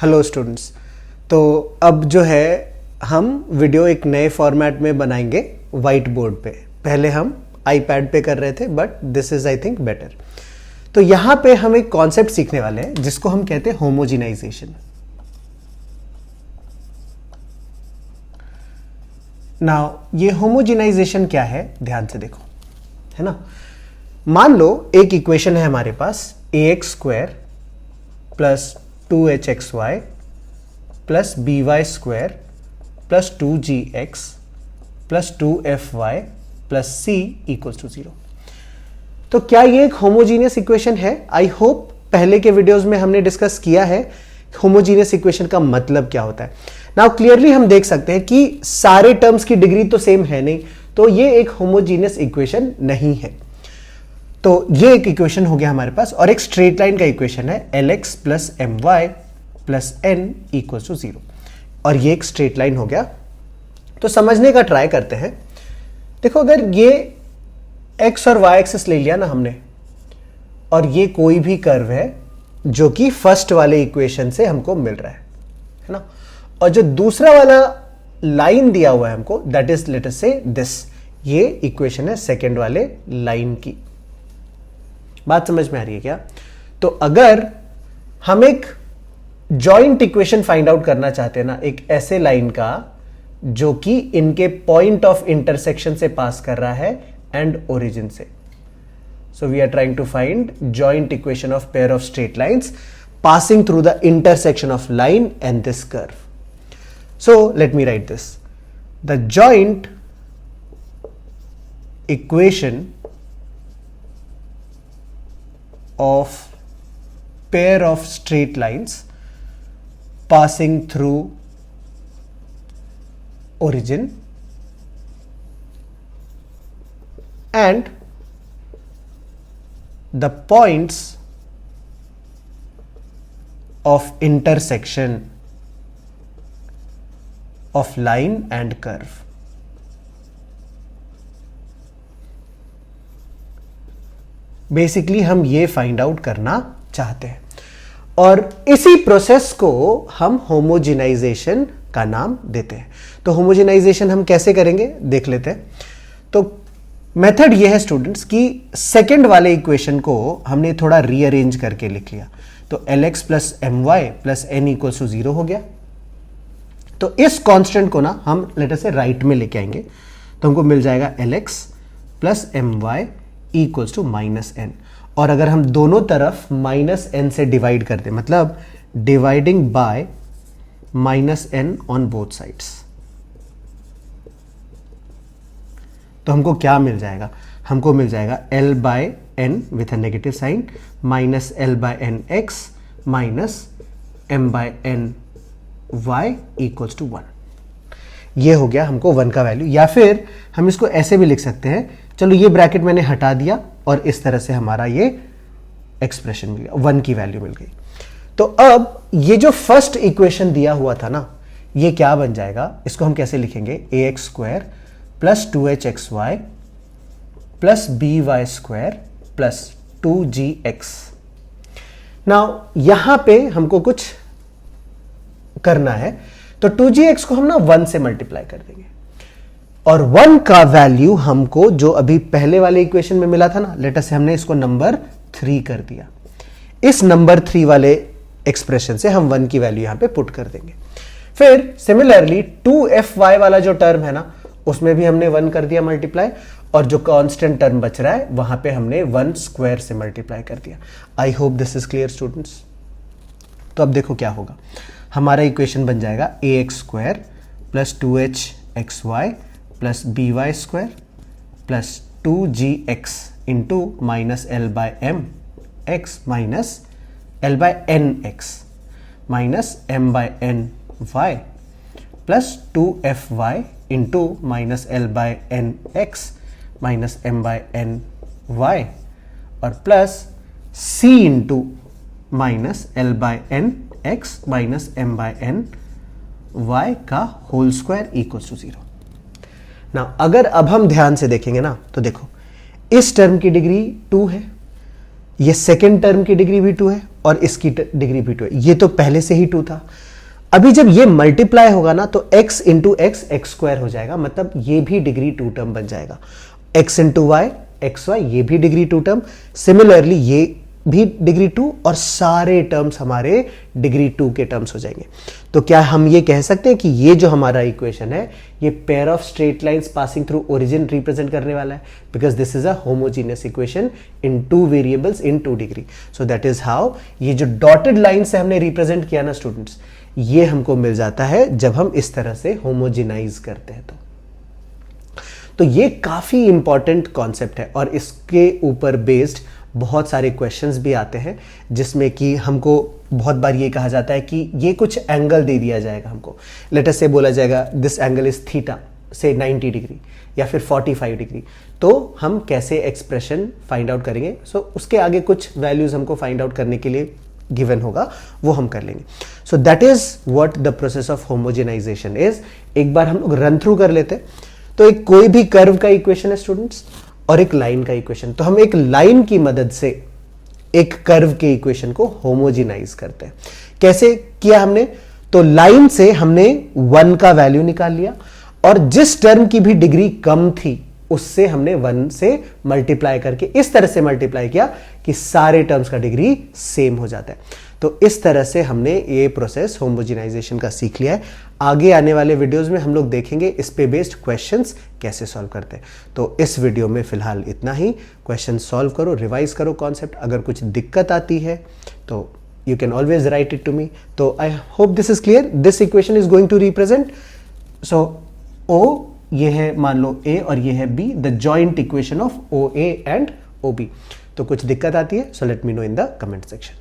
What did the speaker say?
Hello students. तो अब जो है हम वीडियो एक नए फॉर्मेट में बनाएंगे वाइट बोर्ड पे। पहले हम आईपैड पे कर रहे थे but this is I think better. तो यहां पे हम एक कॉन्सेप्ट सीखने वाले हैं जिसको हम कहते हैं होमोजिनाइजेशन। नाउ ये होमोजिनाइजेशन क्या है, ध्यान से देखो, है ना। मान लो एक इक्वेशन है हमारे पास ax² plus 2hxy plus by² plus 2gx plus 2fy plus c equals to 0। तो क्या ये एक होमोजीनियस इक्वेशन है? आई होप पहले के वीडियोस में हमने डिस्कस किया है होमोजीनियस इक्वेशन का मतलब क्या होता है। नाउ क्लियरली हम देख सकते हैं कि सारे टर्म्स की डिग्री तो सेम है नहीं, तो ये एक होमोजीनियस इक्वेशन नहीं है। तो ये एक इक्वेशन हो गया हमारे पास, और एक स्ट्रेट लाइन का इक्वेशन है lx plus my plus n equals to 0, और ये एक स्ट्रेट लाइन हो गया। तो समझने का ट्राई करते हैं। देखो, अगर ये x और y एक्सिस ले लिया ना हमने, और ये कोई भी कर्व है जो कि फर्स्ट वाले इक्वेशन से हमको मिल रहा है ना, और जो दूसरा वाला लाइन दिया हुआ है हमको, दैट इज लेट अस से दिस, ये इक्वेशन है सेकेंड वाले लाइन की। बात समझ में आ रही है क्या? तो अगर हम एक जॉइंट इक्वेशन फाइंड आउट करना चाहते हैं ना, एक ऐसे लाइन का जो कि इनके पॉइंट ऑफ इंटरसेक्शन से पास कर रहा है एंड ओरिजिन से, so we are trying to find joint equation of pair of straight lines passing through the intersection of line and this curve. So let me write this. The joint equation of pair of straight lines passing through origin and the points of intersection of line and curve. Basically हम ये find out करना चाहते हैं, और इसी process को हम homogenisation का नाम देते हैं। तो होमोजिनाइजेशन हम कैसे करेंगे देख लेते हैं। तो मेथड ये है स्टूडेंट्स कि सेकंड वाले इक्वेशन को हमने थोड़ा रीअरेंज करके लिख लिया। तो lx plus my plus n equals to 0 हो गया। तो इस कांस्टेंट को ना हम लेटर से राइट में लेके आएंगे, तो हमको मिल जाएगा lx plus my equals to minus n। और अगर हम दोनों तरफ माइनस n से डिवाइड कर दें, मतलब dividing by minus n on both sides, तो हमको क्या मिल जाएगा? हमको मिल जाएगा l by n with a negative sign minus l by n x minus m by n y equals to 1। ये हो गया हमको 1 का वैल्यू, या फिर हम इसको ऐसे भी लिख सकते हैं। चलो, ये ब्रैकेट मैंने हटा दिया और इस तरह से हमारा ये एक्सप्रेशन मिल गया, 1 की वैल्यू मिल गई। तो अब ये जो फर्स्ट इक्वेशन दिया हुआ था ना, ये क्या बन जाएगा? इसको हम कैसे लिखेंगे? ax² plus 2hxy plus by² plus 2gx। Now यहां पे हमको कुछ करना है, तो 2gx को हम ना 1 से मल्टीप्लाई कर देंगे, और 1 का वैल्यू हमको जो अभी पहले वाले इक्वेशन में मिला था ना, लेटर से हमने इसको नंबर 3 कर दिया। इस नंबर 3 वाले एक्सप्रेशन से हम 1 की वैल्यू यहां पे पुट कर देंगे। फिर सिमिलरली 2fy वाला जो टर्म है ना, उसमें भी हमने 1 कर दिया मल्टीप्लाई, और जो कांस्टेंट टर्म बच रहा है वहां पे हमने 1 स्क्वायर से मल्टीप्लाई कर दिया। I hope this is clear students. तो अब देखो क्या होगा, हमारा इक्वेशन बन जाएगा ax² plus 2hxy plus by² plus 2gx into minus l by m x minus l by n x minus m by n y plus 2fy into minus l by n x minus m by n y, और plus c into minus l by n x minus m by n y का whole square equals to 0। ना अगर अब हम ध्यान से देखेंगे ना, तो देखो इस टर्म की डिग्री 2 है, ये सेकेंड टर्म की डिग्री भी 2 है, और इसकी डिग्री भी 2 है। ये तो पहले से ही 2 था। अभी जब ये मल्टीप्लाई होगा ना तो x into x x square हो जाएगा, मतलब ये भी डिग्री 2 टर्म बन जाएगा। x into y x y, ये भी डिग्री 2 टर्म, सिमिलरली ये भी डिग्री 2, और सारे टर्म्स हमारे डिग्री 2 के टर्म्स हो जाएंगे। तो क्या हम ये कह सकते हैं कि ये जो हमारा इक्वेशन है ये pair of straight lines passing through origin represent करने वाला है, because this is a homogeneous equation in 2 variables in 2 degree. So that is how ये जो डॉटेड लाइन से हमने रिप्रेजेंट किया ना स्टूडेंट्स, ये हमको मिल जाता है जब हम इस तरह से होमोजिनाइज करते हैं। तो ये काफी इंपॉर्टेंट कॉन्सेप्ट है और इसके ऊपर बेस्ड बहुत सारे क्वेश्चंस भी आते हैं, जिसमें कि हमको बहुत बार ये कहा जाता है कि ये कुछ एंगल दे दिया जाएगा हमको, लेट अस से बोला जाएगा दिस एंगल इज थीटा से 90 डिग्री या फिर 45 डिग्री, तो हम कैसे एक्सप्रेशन फाइंड आउट करेंगे। सो उसके आगे कुछ वैल्यूज हमको फाइंड आउट करने के लिए गिवन होगा, वो हम कर लेंगे। So that is what the process of homogenisation is. एक बार हम लोग रन थ्रू कर लेते हैं। तो एक कोई भी कर्व का इक्वेशन है स्टूडेंट्स और एक लाइन का इक्वेशन, तो हम एक लाइन की मदद से एक कर्व के इक्वेशन को होमोजेनाइज करते हैं। कैसे किया हमने? तो लाइन से हमने 1 का वैल्यू निकाल लिया और जिस टर्म की भी डिग्री कम थी उससे हमने 1 से मल्टीप्लाई करके इस तरह से मल्टीप्लाई किया कि सारे टर्म्स का डिग्री सेम हो जाता है। तो इस तरह से हमने ये प्रोसेस होमोजेनाइजेशन का सीख लिया है। आगे आने वाले वीडियोस में हम लोग देखेंगे इस पे बेस्ड क्वेश्चंस कैसे सॉल्व करते हैं। तो इस वीडियो में फिलहाल इतना ही। क्वेश्चन सॉल्व करो, रिवाइज करो कॉन्सेप्ट। अगर कुछ दिक्कत आती है तो you can always write it to me. So I hope this is clear. This equation is going to represent, so O ये है मान लो A और ये है B, the joint equation of OA and OB. तो कुछ दिक्कत आती है so let me know in the comment section.